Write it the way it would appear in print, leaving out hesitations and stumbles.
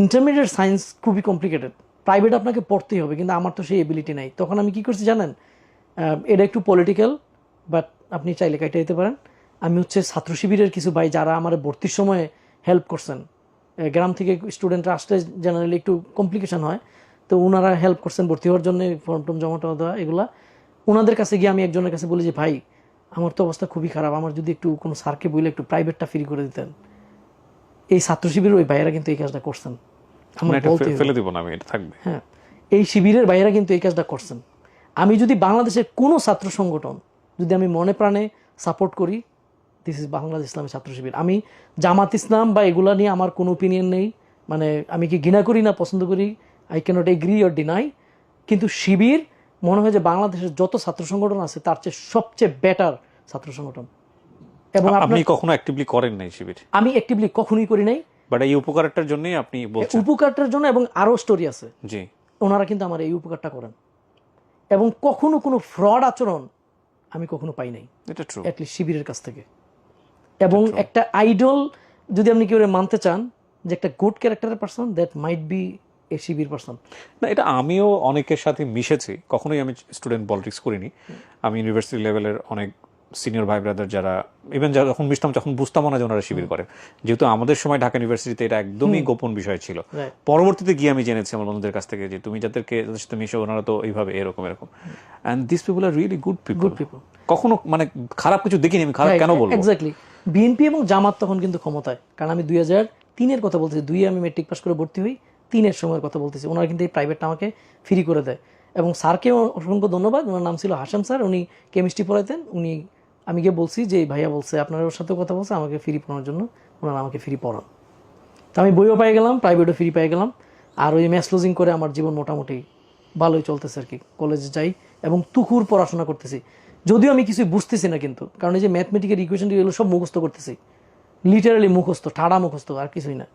Intermediate science খুবই complicated, private আপনাকে পড়তেই হবে, কিন্তু আমার তো সেই এবিলিটি নাই। তখন আমি কি করছি জানেন, এটা একটু পলিটিক্যাল, বাট আপনি চাইলে কাইটে দিতে পারেন। আমি হচ্ছে ছাত্র শিবিরের কিছু ভাই যারা আমার ভর্তির সময় হেল্প করছেন, গ্রাম থেকে স্টুডেন্টরা আসলে জেনারেলি একটু কমপ্লিকেশন হয়, তো ওনারা হেল্প করছেন ভর্তি হওয়ার জন্য, ফর্ম টর্ম জমা টমা দেওয়া এগুলা। ওনাদের কাছে গিয়ে আমি একজনের কাছে বলি যে ভাই আমার তো অবস্থা খুবই খারাপ, আমার যদি একটু কোনো স্যারকে বলে একটু প্রাইভেটটা ফ্রি করে দিতেন। এই ছাত্র শিবিরের ওই ভাইয়েরা কিন্তু এই কাজটা করছেন, আমার বলতে ফেলে দিব না আমি, এটা থাকবে। হ্যাঁ, এই শিবিরের ভাইয়েরা কিন্তু এই কাজটা করছেন। আমি যদি বাংলাদেশের কোনো ছাত্র সংগঠন যদি আমি মনে প্রাণে সাপোর্ট করি, দিস ইজ বাংলাদেশ ইসলামী ছাত্র শিবির। আমি জামাত ইসলাম বা এগুলা নিয়ে আমার কোনো ওপিনিয়ন নেই, মানে আমি কি ঘৃণা করি না পছন্দ করি, I cannot agree or deny, কিন্তু শিবির মনে হয় যে বাংলাদেশের যত ছাত্র সংগঠন আছে তার চেয়ে সবচেয়ে বেটার ছাত্র সংগঠন। এবং আপনি কখনো অ্যাক্টিভলি করেন নাই শিবির? আমি অ্যাক্টিভলি কখনোই করি নাই, বাট এই উপকারটার জন্যই আপনি বলছেন। উপকারটার জন্য, এবং আরো স্টোরি আছে। জি, ওনারা কিন্তু আমার এই উপকারটা করেন, এবং কখনো কোনো ফ্রড আচরণ আমি কখনো পাই নাই, এটা ট্রু, অ্যাটলিস্ট শিবিরের কাছ থেকে। এবং একটা আইডল যদি আপনি কেউ মানতে চান যে একটা গুড ক্যারেক্টারের person, that might B A Shibir person. না এটা আমিও অনেকের সাথে মিশেছি, কখনোই আমি স্টুডেন্ট পলিটিক্স করিনি। আমি ইউনিভার্সিটি লেভেলের অনেক সিনিয়র ভাই ব্রাদার যারা ইভেন যখন মিশতাম তখন বুঝতাম না যে ওনারা শিবির করেন, যেহেতু আমাদের সময় ঢাকা ইউনিভার্সিটিতে এটা একদমই গোপন বিষয় ছিল। পরবর্তীতে গিয়ে আমি জেনেছি আমার বন্ধুদের কাছ থেকে যে তুমি যাদের সাথে মিশো ওনারা তো এইভাবে এরকম এরকম, and this people are really good people. কখনো মানে খারাপ কিছু দেখিনি আমি, খারাপ কেন বলবো। এক্স্যাক্টলি, বিএনপি এবং জামাত তখন কিন্তু ক্ষমতায়, কারণ আমি 2003-এর কথা বলতেছি, 2-এ আমি মেট্রিক পাস করে ভর্তি হই, 3-এর সময়ের কথা বলতেছি। ওনারা কিন্তু এই প্রাইভেটটা আমাকে ফ্রি করে দেয়, এবং স্যারকেও অসংখ্য ধন্যবাদ। ওনার নাম ছিল হাসান স্যার, উনি কেমিস্ট্রি পড়াইতেন। উনি, আমি গিয়ে বলছি যে এই ভাইয়া বলছে আপনার ওর সাথে কথা বলছে আমাকে ফ্রি পড়ানোর জন্য, ওনারা আমাকে ফ্রি পড়ান। তো আমি বইও পেয়ে গেলাম, প্রাইভেটও ফ্রি পেয়ে গেলাম, আর ওই ম্যাথ লজিং করে আমার জীবন মোটামুটি ভালোই চলতেছে আর কি। কলেজে যাই এবং তুকুর পড়াশোনা করতেছি, যদিও আমি কিছু বুঝতেছি না কিন্তু, কারণ এই যে ম্যাথমেটিক্যাল ইকুয়েশন এগুলো সব মুখস্থ করতেছি, লিটারালি মুখস্থ, ঠাড়া মুখস্থ, আর কিছুই না।